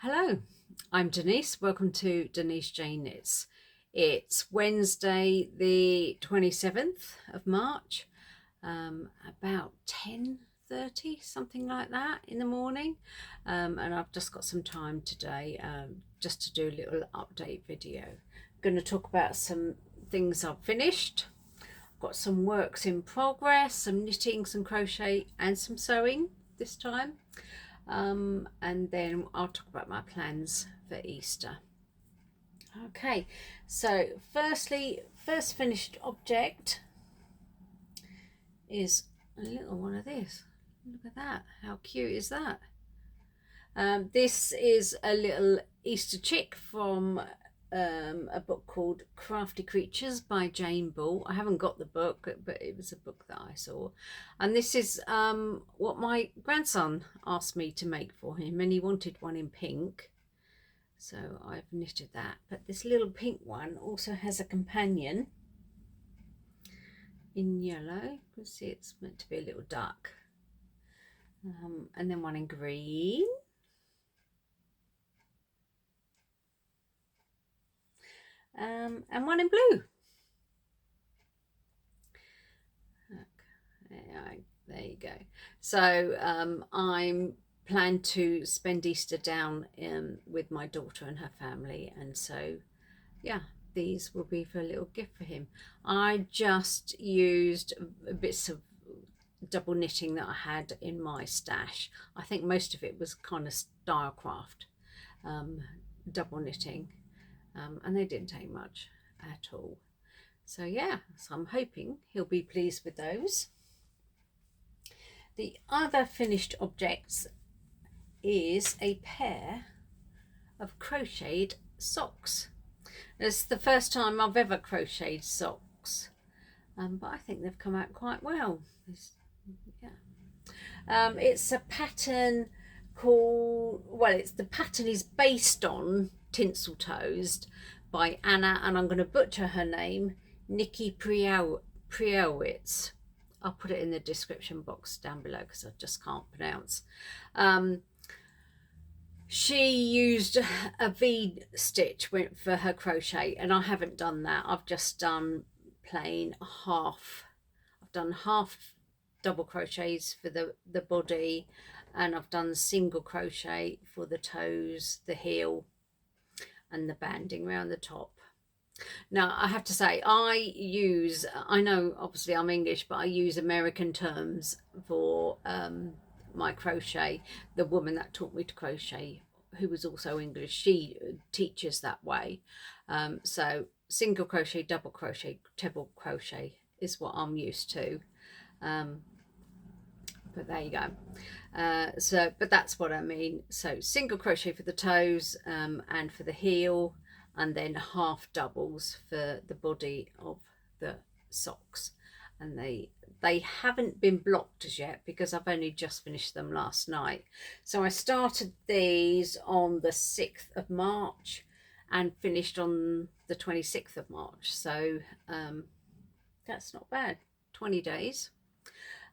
Hello, I'm Denise. Welcome to Denise J Knits. It's Wednesday the 27th of March, about 10:30, something like that in the morning, and I've just got some time today just to do a little update video. I'm going to talk about some things I've finished. I've got some works in progress, some knitting, some crochet and some sewing this time. And then I'll talk about my plans for Easter. Okay, so first finished object is a little one of this. Look at that, how cute is that? This is a little Easter chick from a book called Crafty Creatures by Jane Bull. I haven't got the book, but it was a book that I saw, and this is what my grandson asked me to make for him, and he wanted one in pink, so I've knitted that. But this little pink one also has a companion in yellow. You can see it's meant to be a little duck, and then one in green, and one in blue. There you go. So I'm planned to spend Easter down with my daughter and her family, and so yeah, these will be for a little gift for him. I just used bits of double knitting that I had in my stash. I think most of it was kind of Stylecraft double knitting, and they didn't take much at all. So yeah, so I'm hoping he'll be pleased with those. The other finished objects is a pair of crocheted socks. It's the first time I've ever crocheted socks, but I think they've come out quite well. It's a pattern called, the pattern is based on Tinsel Toast by Anna, and I'm going to butcher her name, Nikipriowicz. I'll put it in the description box down below because I just can't pronounce. She used a V stitch for her crochet, and I haven't done that. I've just done plain half. I've done half double crochets for the body, and I've done single crochet for the toes, the heel, and the banding around the top. Now, I have to say, I know obviously I'm English, but I use American terms for my crochet. The woman that taught me to crochet, who was also English, she teaches that way. So single crochet, double crochet, treble crochet is what I'm used to. But there you go. But that's what I mean. So single crochet for the toes and for the heel, and then half doubles for the body of the socks. And they haven't been blocked as yet because I've only just finished them last night. So I started these on the 6th of March and finished on the 26th of March. So that's not bad, 20 days.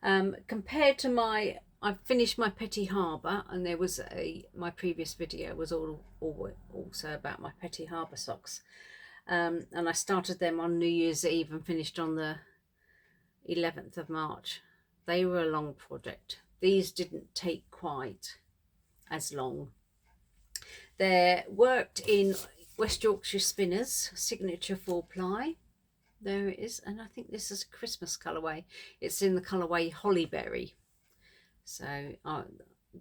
Compared to I've finished my Petty Harbour, and there was my previous video was also about my Petty Harbour socks, and I started them on New Year's Eve and finished on the 11th of March. They were a long project. These didn't take quite as long. They're worked in West Yorkshire Spinners signature 4-ply. There it is, and I think this is a Christmas colourway. It's in the colourway Hollyberry. So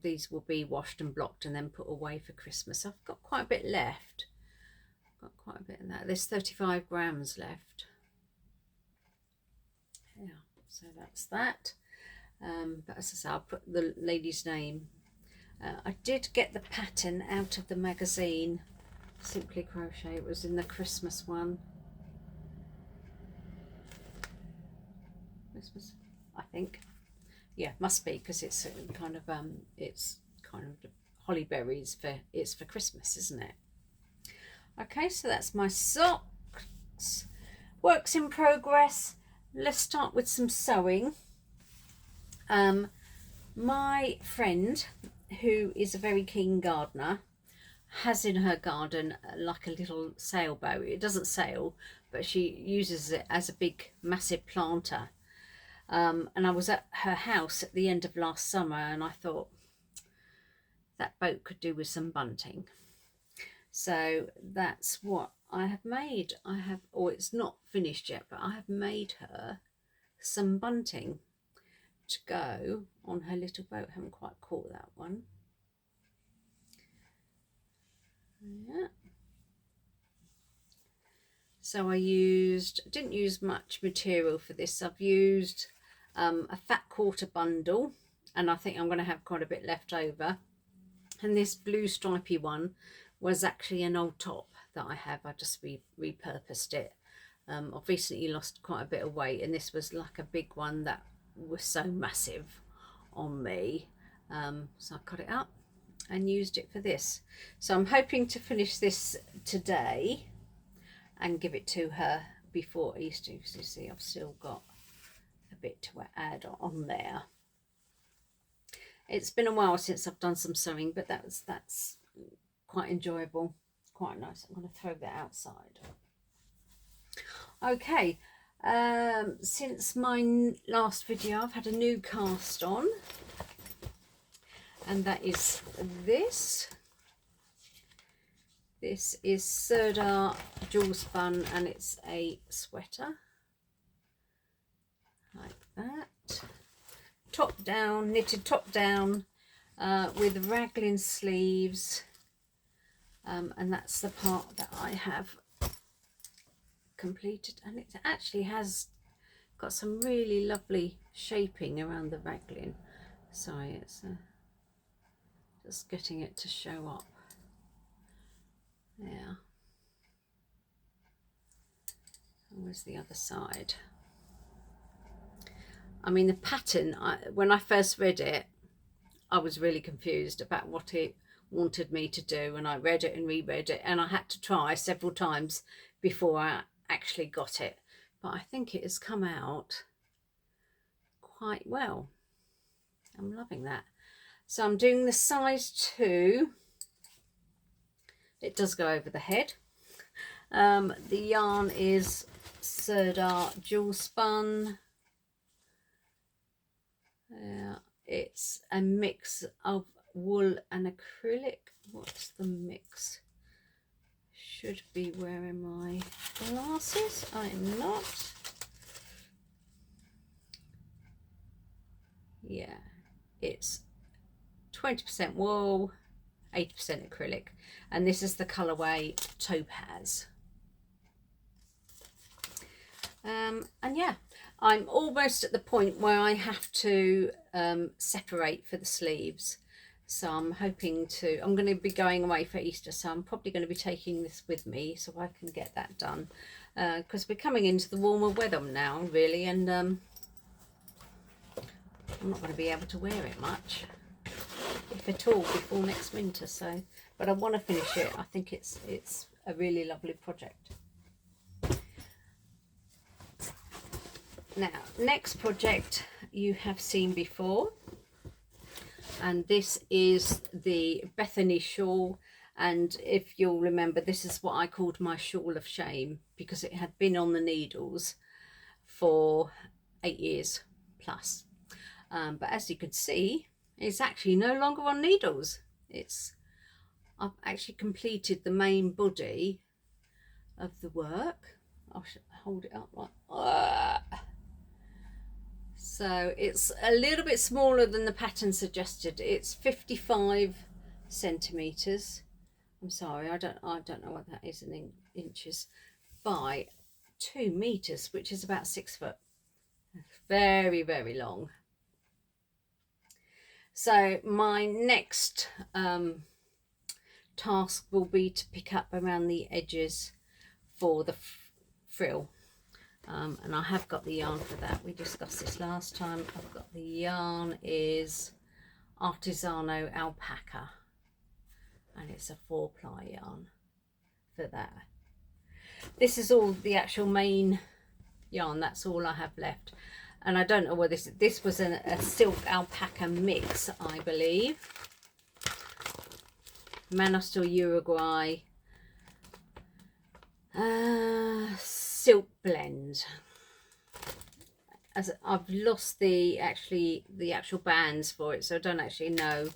these will be washed and blocked and then put away for Christmas. I've got quite a bit left. Got quite a bit of that. There's 35 grams left. Yeah, so that's that. But as I say, I'll put the lady's name. I did get the pattern out of the magazine, Simply Crochet. It was in the Christmas one. Christmas, I think. Yeah, must be, because it's kind of holly berries it's for Christmas, isn't it? Okay, so that's my socks. Works in progress. Let's start with some sewing. My friend, who is a very keen gardener, has in her garden like a little sailboat. It doesn't sail, but she uses it as a big massive planter. And I was at her house at the end of last summer, and I thought that boat could do with some bunting. So that's what I have made. Or it's not finished yet, but I have made her some bunting to go on her little boat. I haven't quite caught that one. Yeah. So I didn't use much material for this. I've used a fat quarter bundle, and I think I'm going to have quite a bit left over. And this blue stripy one was actually an old top that I have. I just repurposed it. I've recently lost quite a bit of weight, and this was like a big one that was so massive on me. So I cut it up and used it for this. So I'm hoping to finish this today and give it to her before Easter. You see, I've still got a bit to add on there. It's been a while since I've done some sewing, but that's quite enjoyable, quite nice. I'm going to throw that outside. Okay, since my last video, I've had a new cast on, and that is this. This is Serdar jewel spun, and it's a sweater like that, top down, knitted top down, with raglan sleeves, and that's the part that I have completed, and it actually has got some really lovely shaping around the raglan. Sorry, it's just getting it to show up. Yeah. And where's the other side? I mean, the pattern, when I first read it, I was really confused about what it wanted me to do, and I read it and reread it, and I had to try several times before I actually got it. But I think it has come out quite well. I'm loving that. So I'm doing the size 2. It does go over the head. The yarn is Serdar jewel spun. It's a mix of wool and acrylic. What's the mix? Should be wearing my glasses. I am not. Yeah, it's 20% wool, 80% acrylic, and this is the colorway Topaz. And yeah, I'm almost at the point where I have to separate for the sleeves. So I'm hoping to, I'm going to be going away for Easter, so I'm probably going to be taking this with me so I can get that done. Because we're coming into the warmer weather now, really, and I'm not going to be able to wear it much, if at all, before next winter. So, but I want to finish it. I think it's a really lovely project. Now, next project you have seen before, and this is the Bethany shawl, and if you'll remember, this is what I called my shawl of shame, because it had been on the needles for 8 years plus, but as you can see, it's actually no longer on needles. I've actually completed the main body of the work. I should hold it up like so it's a little bit smaller than the pattern suggested. It's 55 centimeters. I'm sorry, I don't know what that is in inches, by 2 meters, which is about 6 foot. Very, very long. So my next task will be to pick up around the edges for the frill. And I have got the yarn for that. We discussed this last time. I've got the yarn is Artisano Alpaca, and it's a 4-ply yarn for that. This is all the actual main yarn. That's all I have left, and I don't know whether this was a silk alpaca mix, I believe. Manastil Uruguay silk blend. As I've lost the actual bands for it, so I don't actually know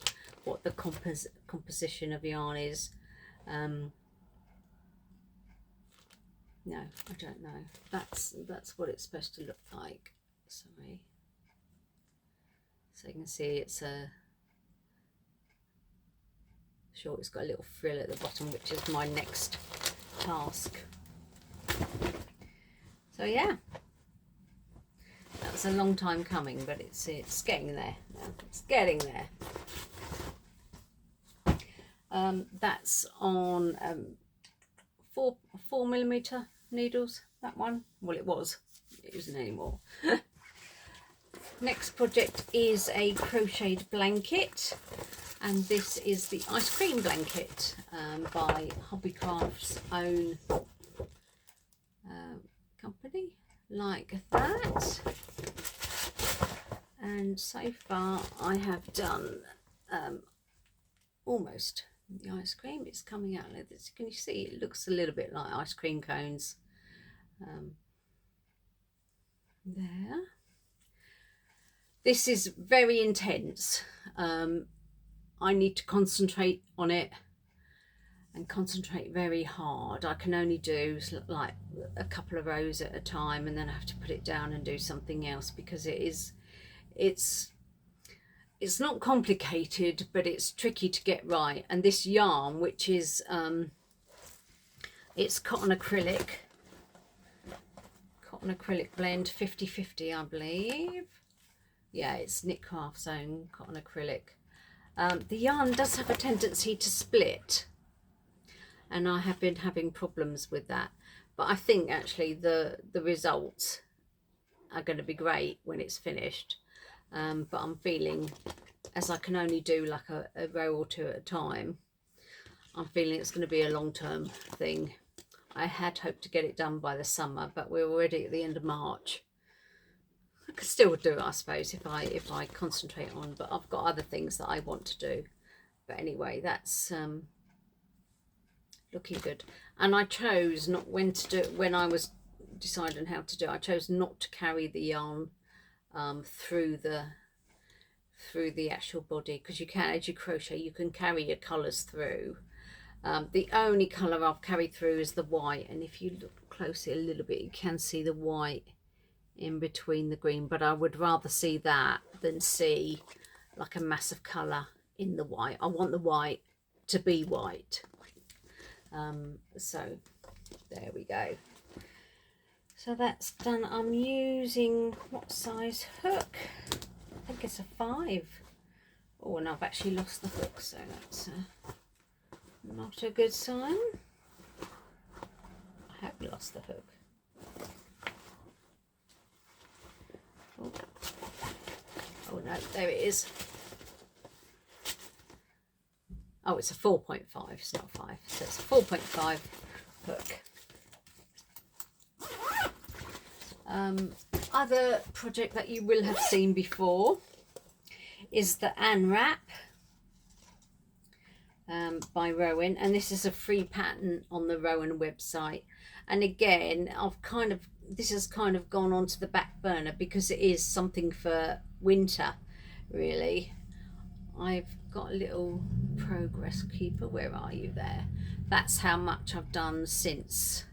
what the composition of yarn is. No, I don't know. That's what it's supposed to look like. Sorry. So you can see it's sure it's got a little frill at the bottom, which is my next task. So yeah, that's a long time coming, but it's getting there now. It's getting there. That's on 4mm needles, that one. Well, it isn't anymore. Next project is a crocheted blanket, and this is the ice cream blanket by Hobbycraft's own company, like that. And so far I have done almost the ice cream. It's coming out like this. Can you see? It looks a little bit like ice cream cones. There. This is very intense. I need to concentrate on it and concentrate very hard. I can only do like a couple of rows at a time, and then I have to put it down and do something else, because it's not complicated, but it's tricky to get right. And this yarn, which is it's cotton acrylic blend, 50/50 I believe. Yeah, it's Knitcraft's own cotton acrylic. The yarn does have a tendency to split, and I have been having problems with that, but I think actually the results are going to be great when it's finished. But I'm feeling, as I can only do like a row or two at a time, I'm feeling it's going to be a long-term thing. I had hoped to get it done by the summer, but we're already at the end of March. I could still do it, I suppose, if I concentrate on, but I've got other things that I want to do. But anyway, that's looking good. And I chose not when to do it. When I was deciding how to do it, I chose not to carry the yarn through the actual body, because you can, as you crochet, you can carry your colours through. The only colour I've carried through is the white, and if you look closely a little bit, you can see the white in between the green, but I would rather see that than see like a massive colour in the white. I want the white to be white. So there we go. So that's done. I'm using, what size hook? I think it's a 5. Oh, and I've actually lost the hook, so that's not a good sign. I have lost the hook. Oh no, there it is. Oh, it's a 4.5, it's not 5. So it's a 4.5 hook. Other project that you will have seen before is the Unwrap by Rowan, and this is a free pattern on the Rowan website. And again, this has kind of gone onto the back burner because it is something for winter, really. I've got a little progress keeper. Where are you there? That's how much I've done since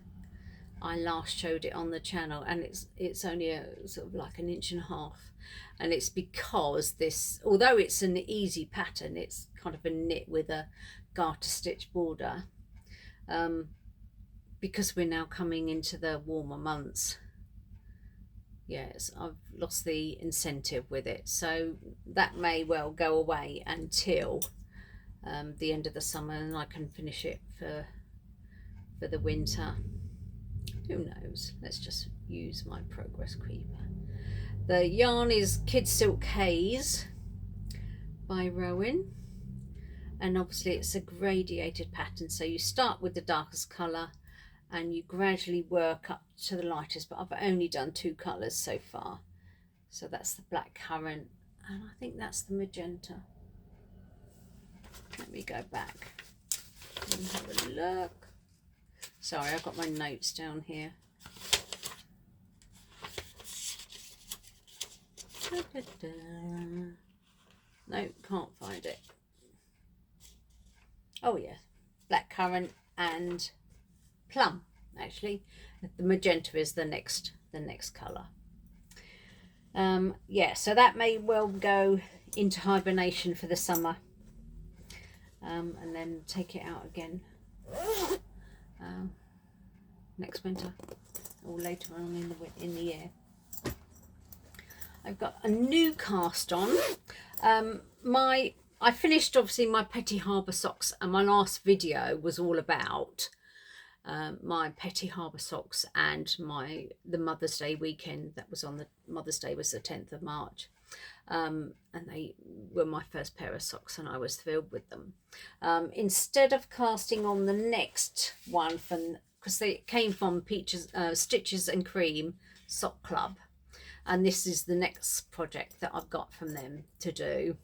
I last showed it on the channel, and it's only a sort of like 1.5 inches, and it's because this, although it's an easy pattern, it's kind of a knit with a garter stitch border, because we're now coming into the warmer months. Yes, I've lost the incentive with it, so that may well go away until the end of the summer, and I can finish it for the winter. Who knows? Let's just use my progress creeper. The yarn is Kid Silk Haze by Rowan, and obviously it's a gradiated pattern, so you start with the darkest colour and you gradually work up to the lightest, but I've only done 2 colours so far. So that's the black currant, and I think that's the magenta. Let me go back. Have a look. Sorry, I've got my notes down here. Da, da, da. No, can't find it. Oh yeah, blackcurrant and plum. Actually, the magenta is the next colour. Yeah, so that may well go into hibernation for the summer, and then take it out again next winter or later on in the year. I've got a new cast on. I finished obviously my Petty Harbour socks, and my last video was all about my Petty Harbour socks and the Mother's Day weekend. That was on the Mother's Day was the 10th of March, and they were my first pair of socks, and I was thrilled with them. Instead of casting on the next one because they came from Stitches and Cream Sock Club, and this is the next project that I've got from them to do.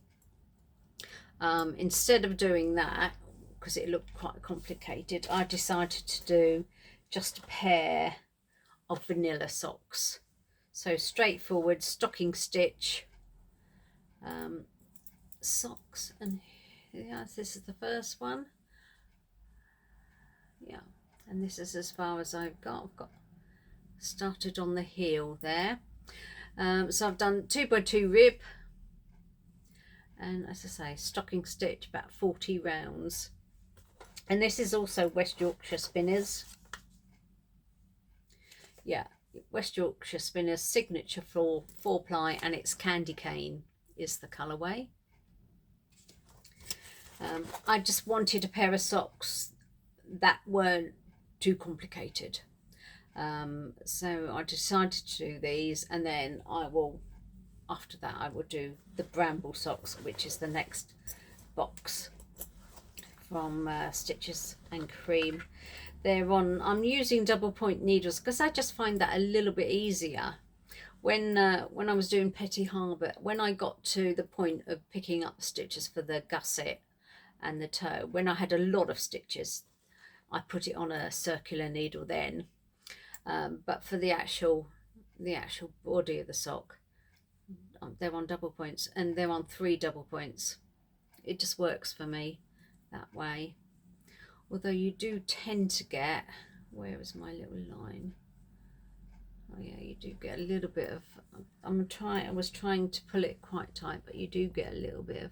Instead of doing that, because it looked quite complicated, I decided to do just a pair of vanilla socks. So straightforward stocking stitch socks, and yeah, this is the first one. Yeah, and this is as far as I've got. I've got started on the heel there. So I've done 2x2 rib, and as I say, stocking stitch about 40 rounds. And this is also West Yorkshire Spinners. Yeah, West Yorkshire Spinners signature 4-ply, and it's Candy Cane is the colourway. I just wanted a pair of socks that weren't too complicated. So I decided to do these, and then after that I will do the bramble socks, which is the next box from Stitches and Cream. I'm using double point needles because I just find that a little bit easier. When I was doing Petty Harbour, when I got to the point of picking up stitches for the gusset and the toe, when I had a lot of stitches, I put it on a circular needle then. But for the actual body of the sock, they're on double points, and they're on 3 double points. It just works for me that way. Although you do tend to get, where is my little line? Oh yeah, you do get a little bit of, I was trying to pull it quite tight, but you do get a little bit of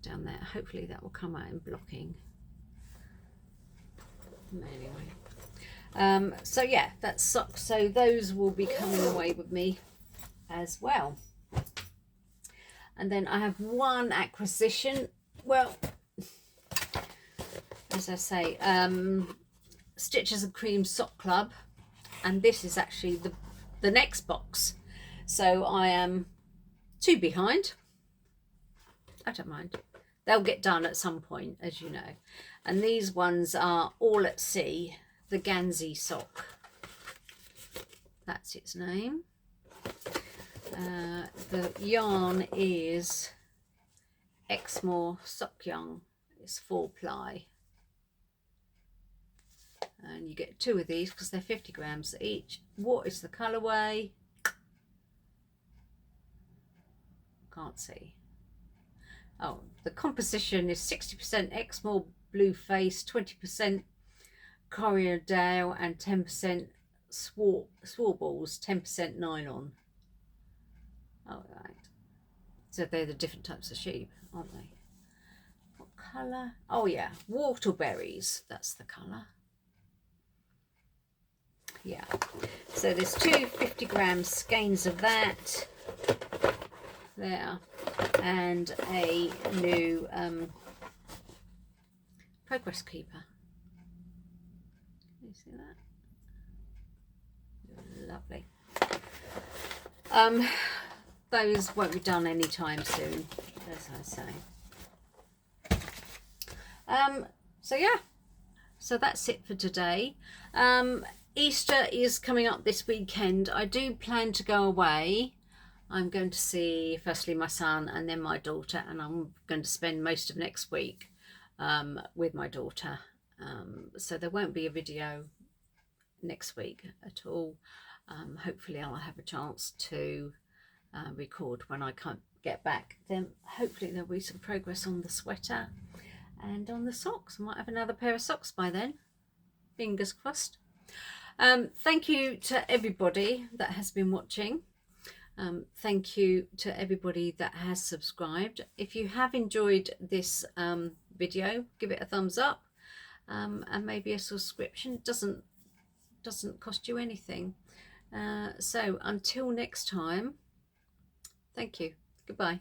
down there. Hopefully that will come out in blocking. Anyway, so yeah, that's socks. So those will be coming away with me as well. And then I have one acquisition. Well, as I say, Stitches and Cream Sock Club, and this is actually the next box. So I am 2 behind. I don't mind. They'll get done at some point, as you know. And these ones are All at Sea, the Gansey sock. That's its name. The yarn is Exmoor sock yarn. It's 4-ply. And you get 2 of these because they're 50 grams each. What is the colourway? Can't see. Oh, the composition is 60% Exmoor blue face, 20% Corriedale, and 10% Swarballs, 10% nylon. Oh, right. So they're the different types of sheep, aren't they? What colour? Oh yeah, whortleberries. That's the colour. Yeah. So there's 2 50-gram skeins of that there, and a new progress keeper. Can you see that? Lovely. Those won't be done anytime soon, as I say. So yeah, so that's it for today. Easter is coming up this weekend. I do plan to go away. I'm going to see firstly my son and then my daughter, and I'm going to spend most of next week with my daughter. So there won't be a video next week at all. Hopefully I'll have a chance to record when I can't get back. Then hopefully there'll be some progress on the sweater and on the socks. I might have another pair of socks by then. Fingers crossed. Thank you to everybody that has been watching. Thank you to everybody that has subscribed. If you have enjoyed this video, give it a thumbs up, and maybe a subscription. It doesn't cost you anything. So until next time, thank you. Goodbye.